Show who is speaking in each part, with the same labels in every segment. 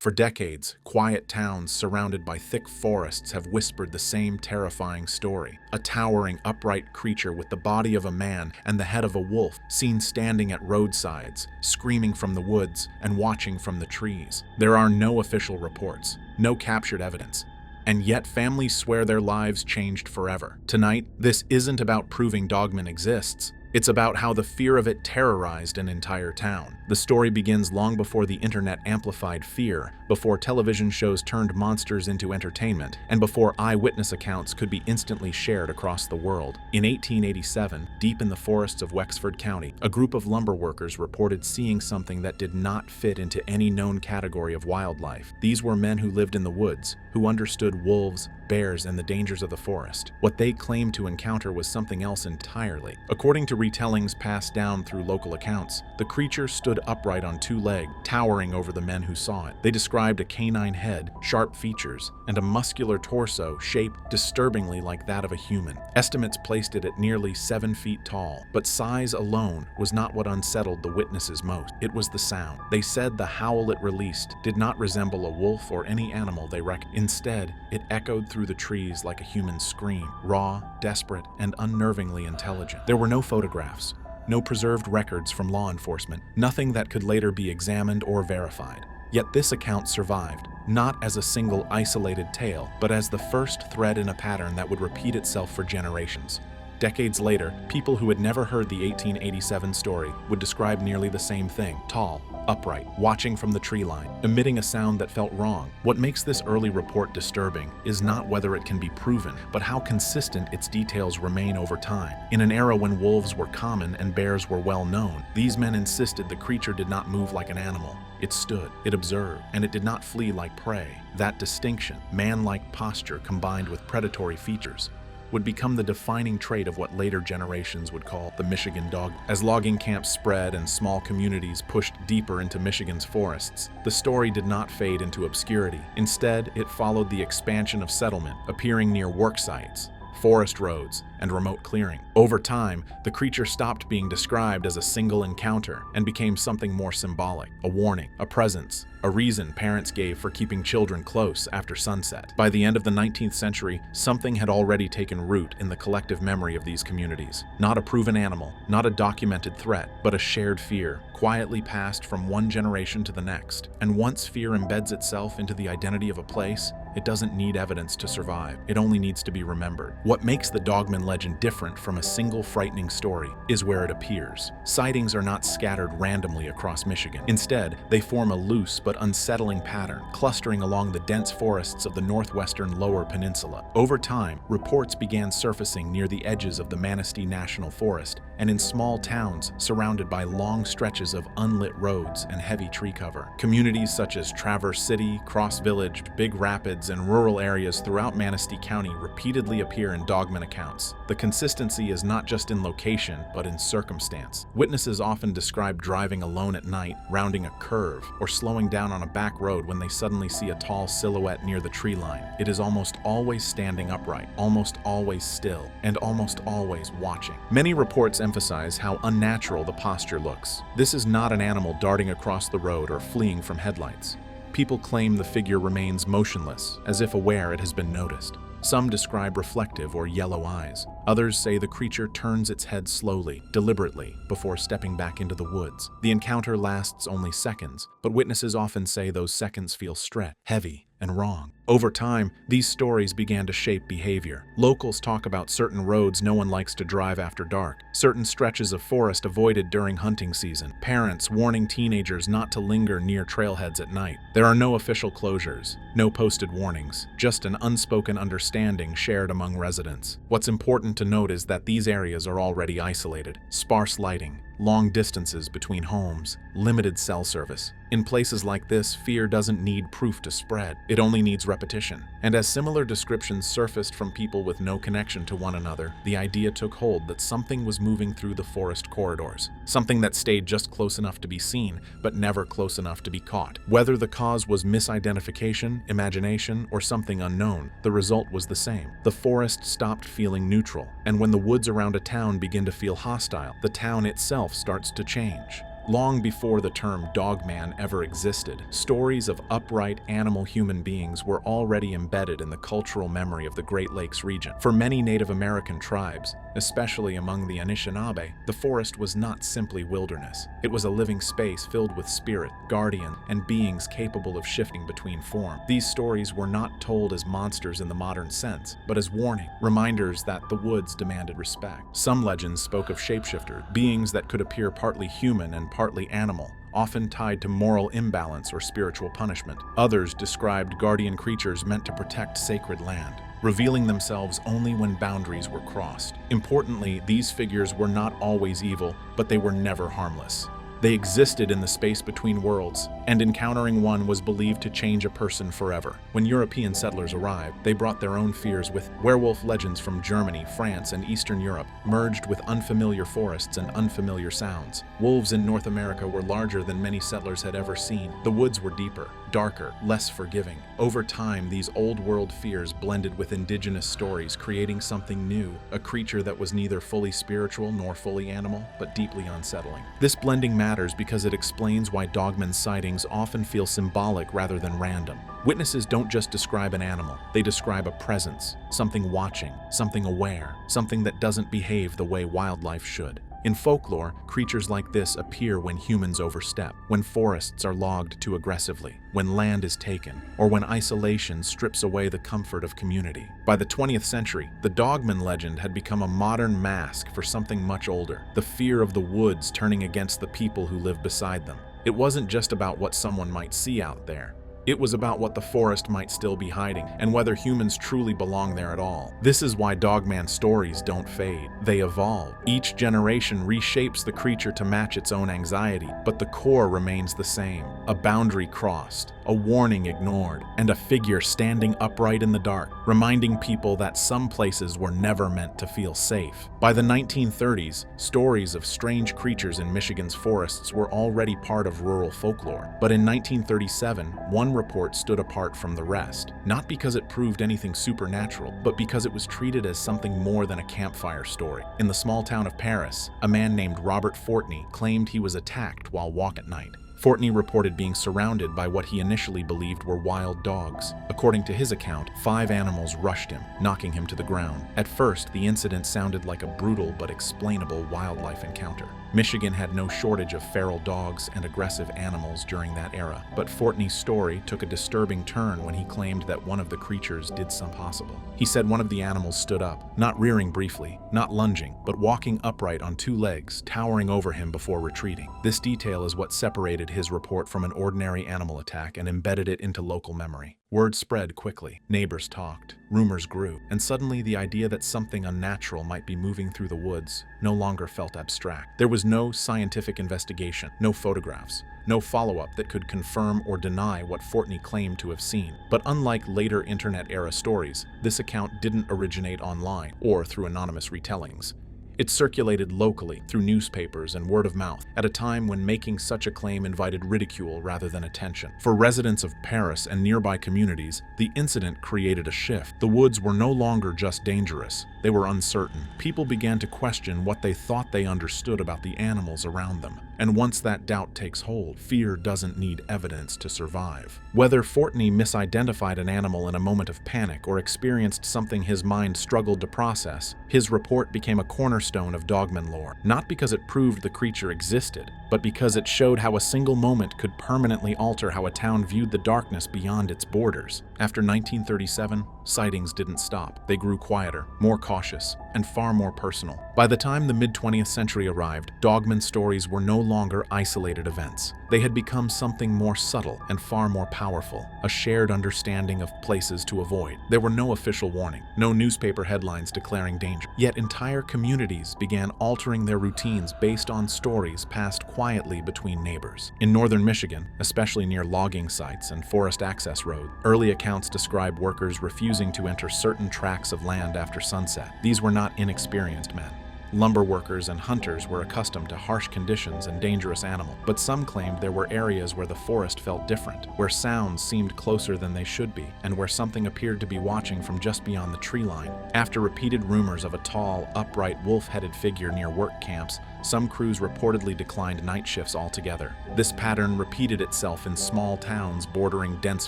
Speaker 1: For decades, quiet towns surrounded by thick forests have whispered the same terrifying story. A towering, upright creature with the body of a man and the head of a wolf, seen standing at roadsides, screaming from the woods and watching from the trees. There are no official reports, no captured evidence, and yet families swear their lives changed forever. Tonight, this isn't about proving Dogman exists. It's about how the fear of it terrorized an entire town. The story begins long before the internet amplified fear, before television shows turned monsters into entertainment, and before eyewitness accounts could be instantly shared across the world. In 1887, deep in the forests of Wexford County, a group of lumber workers reported seeing something that did not fit into any known category of wildlife. These were men who lived in the woods, who understood wolves, bears, and the dangers of the forest. What they claimed to encounter was something else entirely. According to retellings passed down through local accounts, the creature stood upright on two legs, towering over the men who saw it. They described a canine head, sharp features, and a muscular torso shaped disturbingly like that of a human. Estimates placed it at nearly 7 feet tall, but size alone was not what unsettled the witnesses most. It was the sound. They said the howl it released did not resemble a wolf or any animal they reckoned. Instead, it echoed through the trees like a human scream, raw, desperate, and unnervingly intelligent. There were no photographs, no preserved records from law enforcement, nothing that could later be examined or verified. Yet this account survived, not as a single isolated tale, but as the first thread in a pattern that would repeat itself for generations. Decades later, people who had never heard the 1887 story would describe nearly the same thing: tall, upright, watching from the tree line, emitting a sound that felt wrong. What makes this early report disturbing is not whether it can be proven, but how consistent its details remain over time. In an era when wolves were common and bears were well known, these men insisted the creature did not move like an animal. It stood, it observed, and it did not flee like prey. That distinction, man-like posture combined with predatory features, would become the defining trait of what later generations would call the Michigan Dogman. As logging camps spread and small communities pushed deeper into Michigan's forests, the story did not fade into obscurity. Instead, it followed the expansion of settlement, appearing near work sites, forest roads, and remote clearing. Over time, the creature stopped being described as a single encounter and became something more symbolic: a warning, a presence, a reason parents gave for keeping children close after sunset. By the end of the 19th century, something had already taken root in the collective memory of these communities. Not a proven animal, not a documented threat, but a shared fear, quietly passed from one generation to the next. And once fear embeds itself into the identity of a place, it doesn't need evidence to survive. It only needs to be remembered. What makes the Dogman legend different from a single frightening story is where it appears. Sightings are not scattered randomly across Michigan. Instead, they form a loose but unsettling pattern, clustering along the dense forests of the northwestern Lower Peninsula. Over time, reports began surfacing near the edges of the Manistee National Forest and in small towns surrounded by long stretches of unlit roads and heavy tree cover. Communities such as Traverse City, Cross Village, Big Rapids, and rural areas throughout Manistee County repeatedly appear in Dogman accounts. The consistency is not just in location, but in circumstance. Witnesses often describe driving alone at night, rounding a curve, or slowing down on a back road when they suddenly see a tall silhouette near the tree line. It is almost always standing upright, almost always still, and almost always watching. Many reports emphasize how unnatural the posture looks. This is not an animal darting across the road or fleeing from headlights. People claim the figure remains motionless, as if aware it has been noticed. Some describe reflective or yellow eyes. Others say the creature turns its head slowly, deliberately, before stepping back into the woods. The encounter lasts only seconds, but witnesses often say those seconds feel stretched, heavy, and wrong. Over time, these stories began to shape behavior. Locals talk about certain roads no one likes to drive after dark, certain stretches of forest avoided during hunting season, parents warning teenagers not to linger near trailheads at night. There are no official closures, no posted warnings, just an unspoken understanding shared among residents. What's important to note is that these areas are already isolated: sparse lighting, long distances between homes, limited cell service. In places like this, fear doesn't need proof to spread. It only needs repetition. And as similar descriptions surfaced from people with no connection to one another, the idea took hold that something was moving through the forest corridors. Something that stayed just close enough to be seen, but never close enough to be caught. Whether the cause was misidentification, imagination, or something unknown, the result was the same. The forest stopped feeling neutral, and when the woods around a town begin to feel hostile, the town itself starts to change. Long before the term dogman ever existed, stories of upright animal-human beings were already embedded in the cultural memory of the Great Lakes region. For many Native American tribes, especially among the Anishinaabe, the forest was not simply wilderness. It was a living space filled with spirit, guardian, and beings capable of shifting between form. These stories were not told as monsters in the modern sense, but as warning, reminders that the woods demanded respect. Some legends spoke of shapeshifters, beings that could appear partly human and partly animal, often tied to moral imbalance or spiritual punishment. Others described guardian creatures meant to protect sacred land, revealing themselves only when boundaries were crossed. Importantly, these figures were not always evil, but they were never harmless. They existed in the space between worlds, and encountering one was believed to change a person forever. When European settlers arrived, they brought their own fears with werewolf legends from Germany, France, and Eastern Europe, merged with unfamiliar forests and unfamiliar sounds. Wolves in North America were larger than many settlers had ever seen. The woods were deeper, darker, less forgiving. Over time, these old-world fears blended with indigenous stories, creating something new, a creature that was neither fully spiritual nor fully animal, but deeply unsettling. This blending matters because it explains why Dogman sightings often feel symbolic rather than random. Witnesses don't just describe an animal, they describe a presence, something watching, something aware, something that doesn't behave the way wildlife should. In folklore, creatures like this appear when humans overstep, when forests are logged too aggressively, when land is taken, or when isolation strips away the comfort of community. By the 20th century, the Dogman legend had become a modern mask for something much older, the fear of the woods turning against the people who live beside them. It wasn't just about what someone might see out there. It was about what the forest might still be hiding, and whether humans truly belong there at all. This is why Dogman stories don't fade. They evolve. Each generation reshapes the creature to match its own anxiety, but the core remains the same. A boundary crossed, a warning ignored, and a figure standing upright in the dark, reminding people that some places were never meant to feel safe. By the 1930s, stories of strange creatures in Michigan's forests were already part of rural folklore. But in 1937, one report stood apart from the rest, not because it proved anything supernatural, but because it was treated as something more than a campfire story. In the small town of Paris, a man named Robert Fortney claimed he was attacked while walking at night. Fortney reported being surrounded by what he initially believed were wild dogs. According to his account, 5 animals rushed him, knocking him to the ground. At first, the incident sounded like a brutal but explainable wildlife encounter. Michigan had no shortage of feral dogs and aggressive animals during that era, but Fortney's story took a disturbing turn when he claimed that one of the creatures did some impossible. He said one of the animals stood up, not rearing briefly, not lunging, but walking upright on 2 legs, towering over him before retreating. This detail is what separated his report from an ordinary animal attack and embedded it into local memory. Word spread quickly, neighbors talked, rumors grew, and suddenly the idea that something unnatural might be moving through the woods no longer felt abstract. There was no scientific investigation, no photographs, no follow-up that could confirm or deny what Fortney claimed to have seen. But unlike later internet-era stories, this account didn't originate online or through anonymous retellings. It circulated locally through newspapers and word of mouth at a time when making such a claim invited ridicule rather than attention. For residents of Paris and nearby communities, the incident created a shift. The woods were no longer just dangerous, they were uncertain. People began to question what they thought they understood about the animals around them. And once that doubt takes hold, fear doesn't need evidence to survive. Whether Fortney misidentified an animal in a moment of panic or experienced something his mind struggled to process, his report became a cornerstone of Dogman lore, not because it proved the creature existed, but because it showed how a single moment could permanently alter how a town viewed the darkness beyond its borders. After 1937, sightings didn't stop. They grew quieter, more cautious, and far more personal. By the time the mid-20th century arrived, Dogman stories were no longer isolated events. They had become something more subtle and far more powerful, a shared understanding of places to avoid. There were no official warning, no newspaper headlines declaring danger. Yet entire communities began altering their routines based on stories passed quietly between neighbors. In northern Michigan, especially near logging sites and forest access roads, early accounts describe workers refusing to enter certain tracts of land after sunset. These were not inexperienced men. Lumber workers and hunters were accustomed to harsh conditions and dangerous animals, but some claimed there were areas where the forest felt different, where sounds seemed closer than they should be, and where something appeared to be watching from just beyond the tree line. After repeated rumors of a tall, upright, wolf-headed figure near work camps, Some crews reportedly declined night shifts altogether. This pattern repeated itself in small towns bordering dense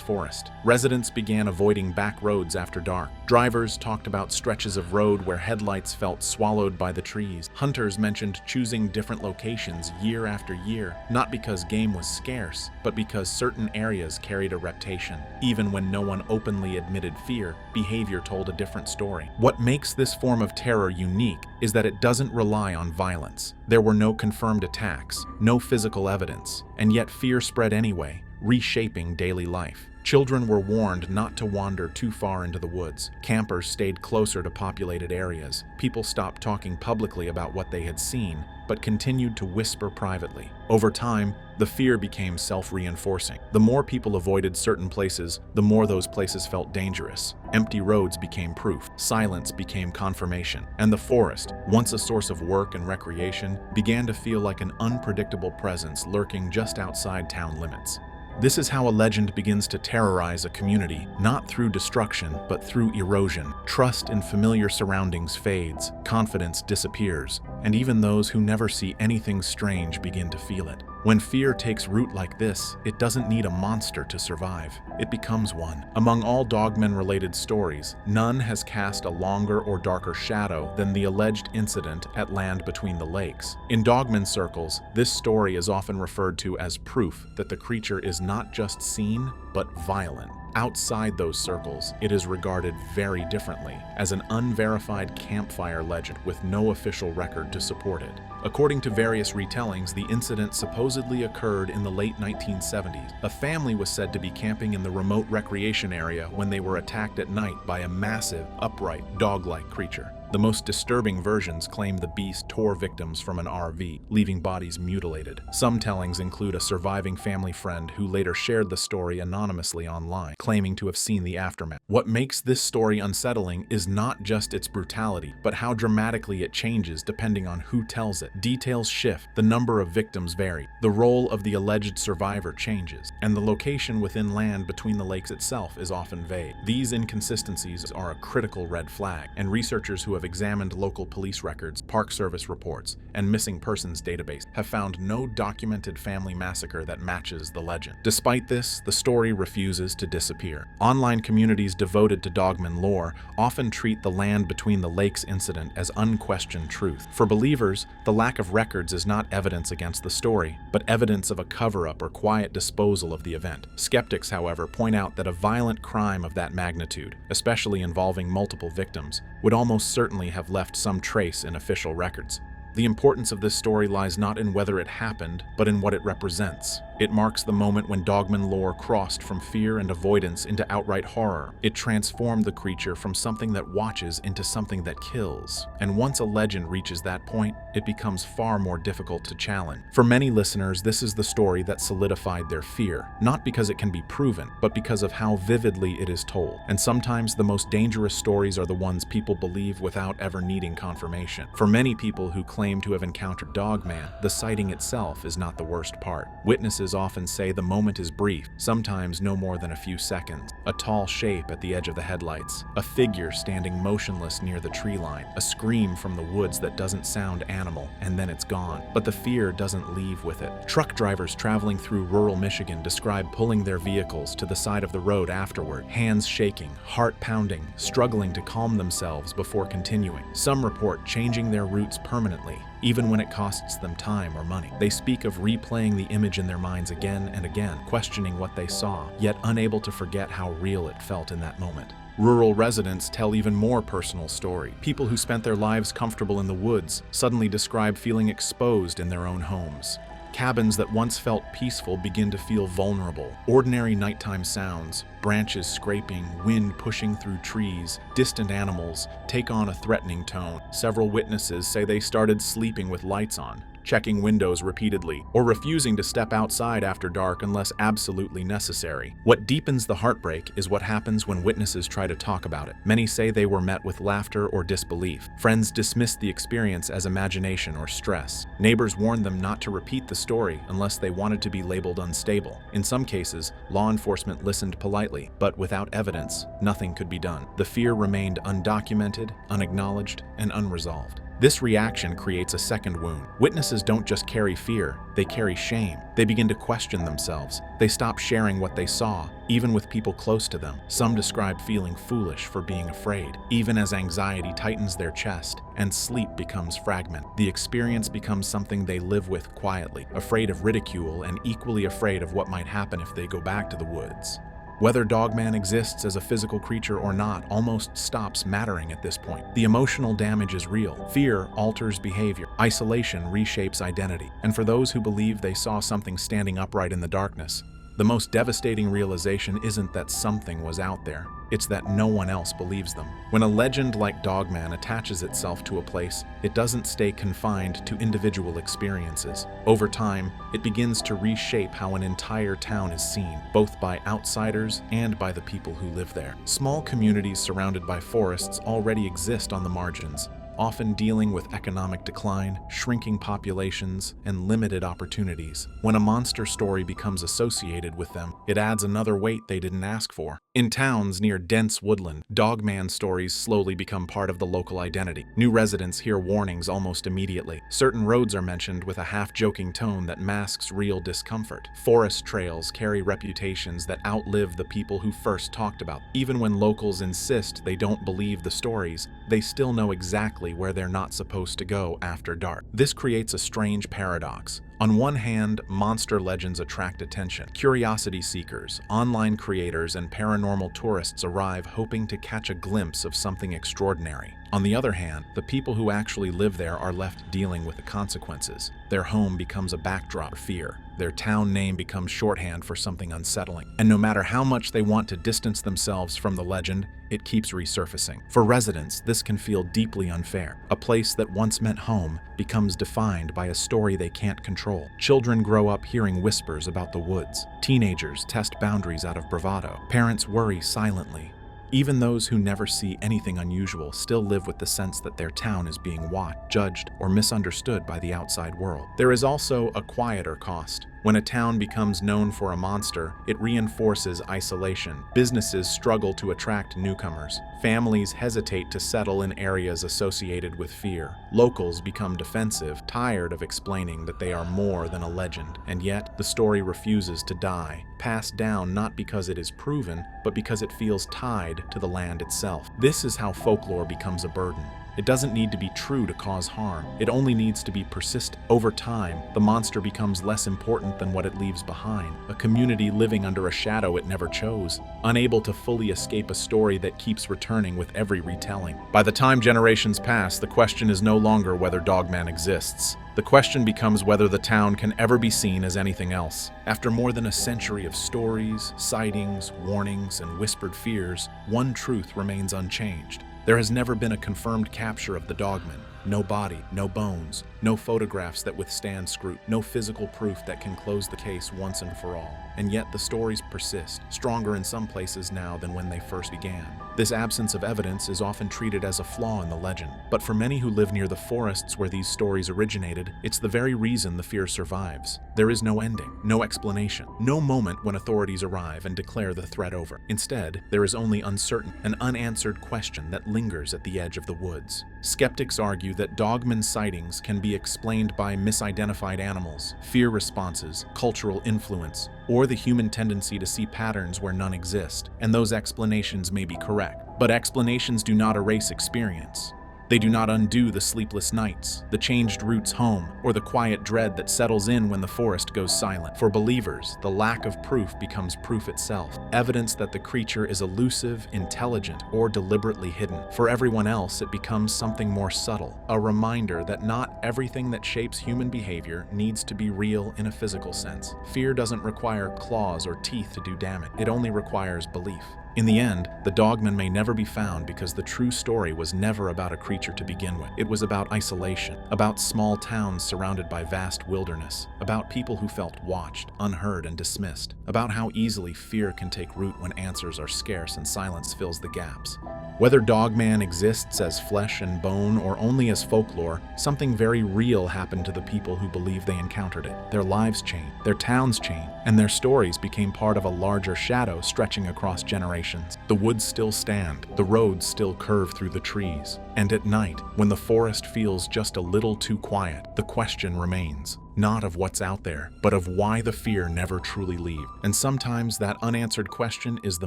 Speaker 1: forest. Residents began avoiding back roads after dark. Drivers talked about stretches of road where headlights felt swallowed by the trees. Hunters mentioned choosing different locations year after year, not because game was scarce, but because certain areas carried a reputation. Even when no one openly admitted fear, behavior told a different story. What makes this form of terror unique is that it doesn't rely on violence. There were no confirmed attacks, no physical evidence, and yet fear spread anyway, reshaping daily life. Children were warned not to wander too far into the woods. Campers stayed closer to populated areas. People stopped talking publicly about what they had seen, but continued to whisper privately. Over time, the fear became self-reinforcing. The more people avoided certain places, the more those places felt dangerous. Empty roads became proof, silence became confirmation, and the forest, once a source of work and recreation, began to feel like an unpredictable presence lurking just outside town limits. This is how a legend begins to terrorize a community, not through destruction, but through erosion. Trust in familiar surroundings fades, confidence disappears, and even those who never see anything strange begin to feel it. When fear takes root like this, it doesn't need a monster to survive. It becomes one. Among all Dogman-related stories, none has cast a longer or darker shadow than the alleged incident at Land Between the Lakes. In Dogman circles, this story is often referred to as proof that the creature is not just seen, but violent. Outside those circles, it is regarded very differently, as an unverified campfire legend with no official record to support it. According to various retellings, the incident supposedly occurred in the late 1970s. A family was said to be camping in the remote recreation area when they were attacked at night by a massive, upright, dog-like creature. The most disturbing versions claim the beast tore victims from an RV, leaving bodies mutilated. Some tellings include a surviving family friend who later shared the story anonymously online, claiming to have seen the aftermath. What makes this story unsettling is not just its brutality, but how dramatically it changes depending on who tells it. Details shift, the number of victims vary, the role of the alleged survivor changes, and the location within Land Between the Lakes itself is often vague. These inconsistencies are a critical red flag, and researchers who have examined local police records, Park Service reports, and missing persons database have found no documented family massacre that matches the legend. Despite this, the story refuses to disappear. Online communities devoted to Dogman lore often treat the Land Between the Lakes incident as unquestioned truth. For believers, the lack of records is not evidence against the story, but evidence of a cover-up or quiet disposal of the event. Skeptics, however, point out that a violent crime of that magnitude, especially involving multiple victims, would almost certainly have left some trace in official records. The importance of this story lies not in whether it happened, but in what it represents. It marks the moment when Dogman lore crossed from fear and avoidance into outright horror. It transformed the creature from something that watches into something that kills. And once a legend reaches that point, it becomes far more difficult to challenge. For many listeners, this is the story that solidified their fear, not because it can be proven, but because of how vividly it is told. And sometimes the most dangerous stories are the ones people believe without ever needing confirmation. For many people who claim to have encountered Dogman, the sighting itself is not the worst part. Witnesses often say the moment is brief, sometimes no more than a few seconds. A tall shape at the edge of the headlights, a figure standing motionless near the tree line, a scream from the woods that doesn't sound animal, and then it's gone. But the fear doesn't leave with it. Truck drivers traveling through rural Michigan describe pulling their vehicles to the side of the road afterward, hands shaking, heart pounding, struggling to calm themselves before continuing. Some report changing their routes permanently, even when it costs them time or money. They speak of replaying the image in their minds again and again, questioning what they saw, yet unable to forget how real it felt in that moment. Rural residents tell even more personal story. People who spent their lives comfortable in the woods suddenly describe feeling exposed in their own homes. Cabins that once felt peaceful begin to feel vulnerable. Ordinary nighttime sounds, branches scraping, wind pushing through trees, distant animals, take on a threatening tone. Several witnesses say they started sleeping with lights on, checking windows repeatedly, or refusing to step outside after dark unless absolutely necessary. What deepens the heartbreak is what happens when witnesses try to talk about it. Many say they were met with laughter or disbelief. Friends dismissed the experience as imagination or stress. Neighbors warned them not to repeat the story unless they wanted to be labeled unstable. In some cases, law enforcement listened politely, but without evidence, nothing could be done. The fear remained undocumented, unacknowledged, and unresolved. This reaction creates a second wound. Witnesses don't just carry fear, they carry shame. They begin to question themselves. They stop sharing what they saw, even with people close to them. Some describe feeling foolish for being afraid, even as anxiety tightens their chest and sleep becomes fragmented. The experience becomes something they live with quietly, afraid of ridicule and equally afraid of what might happen if they go back to the woods. Whether Dogman exists as a physical creature or not almost stops mattering at this point. The emotional damage is real. Fear alters behavior. Isolation reshapes identity. And for those who believe they saw something standing upright in the darkness, the most devastating realization isn't that something was out there, it's that no one else believes them. When a legend like Dogman attaches itself to a place, it doesn't stay confined to individual experiences. Over time, it begins to reshape how an entire town is seen, both by outsiders and by the people who live there. Small communities surrounded by forests already exist on the margins, often dealing with economic decline, shrinking populations, and limited opportunities. When a monster story becomes associated with them, it adds another weight they didn't ask for. In towns near dense woodland, Dogman stories slowly become part of the local identity. New residents hear warnings almost immediately. Certain roads are mentioned with a half-joking tone that masks real discomfort. Forest trails carry reputations that outlive the people who first talked about them. Even when locals insist they don't believe the stories, they still know exactly where they're not supposed to go after dark. This creates a strange paradox. On one hand, monster legends attract attention. Curiosity seekers, online creators, and paranormal tourists arrive hoping to catch a glimpse of something extraordinary. On the other hand, the people who actually live there are left dealing with the consequences. Their home becomes a backdrop for fear. Their town name becomes shorthand for something unsettling. And no matter how much they want to distance themselves from the legend, it keeps resurfacing. For residents, this can feel deeply unfair. A place that once meant home becomes defined by a story they can't control. Children grow up hearing whispers about the woods. Teenagers test boundaries out of bravado. Parents worry silently. Even those who never see anything unusual still live with the sense that their town is being watched, judged, or misunderstood by the outside world. There is also a quieter cost. When a town becomes known for a monster, it reinforces isolation. Businesses struggle to attract newcomers. Families hesitate to settle in areas associated with fear. Locals become defensive, tired of explaining that they are more than a legend. And yet, the story refuses to die, passed down not because it is proven, but because it feels tied to the land itself. This is how folklore becomes a burden. It doesn't need to be true to cause harm. It only needs to be persistent. Over time, the monster becomes less important than what it leaves behind. A community living under a shadow it never chose, unable to fully escape a story that keeps returning with every retelling. By the time generations pass, the question is no longer whether Dogman exists. The question becomes whether the town can ever be seen as anything else. After more than a century of stories, sightings, warnings, and whispered fears, one truth remains unchanged. There has never been a confirmed capture of the Dogman. No body, no bones, no photographs that withstand scrutiny, no physical proof that can close the case once and for all. And yet the stories persist, stronger in some places now than when they first began. This absence of evidence is often treated as a flaw in the legend, but for many who live near the forests where these stories originated, it's the very reason the fear survives. There is no ending, no explanation, no moment when authorities arrive and declare the threat over. Instead, there is only an unanswered question that lingers at the edge of the woods. Skeptics argue that Dogman sightings can be explained by misidentified animals, fear responses, cultural influence, or the human tendency to see patterns where none exist, and those explanations may be correct. But explanations do not erase experience. They do not undo the sleepless nights, the changed routes home, or the quiet dread that settles in when the forest goes silent. For believers, the lack of proof becomes proof itself, evidence that the creature is elusive, intelligent, or deliberately hidden. For everyone else, it becomes something more subtle, a reminder that not everything that shapes human behavior needs to be real in a physical sense. Fear doesn't require claws or teeth to do damage. It only requires belief. In the end, the Dogman may never be found because the true story was never about a creature to begin with. It was about isolation, about small towns surrounded by vast wilderness, about people who felt watched, unheard, and dismissed, about how easily fear can take root when answers are scarce and silence fills the gaps. Whether Dogman exists as flesh and bone or only as folklore, something very real happened to the people who believed they encountered it. Their lives changed, their towns changed, and their stories became part of a larger shadow stretching across generations. explanations. The woods still stand, the roads still curve through the trees. And at night, when the forest feels just a little too quiet, the question remains, not of what's out there, but of why the fear never truly leaves. And sometimes that unanswered question is the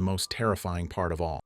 Speaker 1: most terrifying part of all.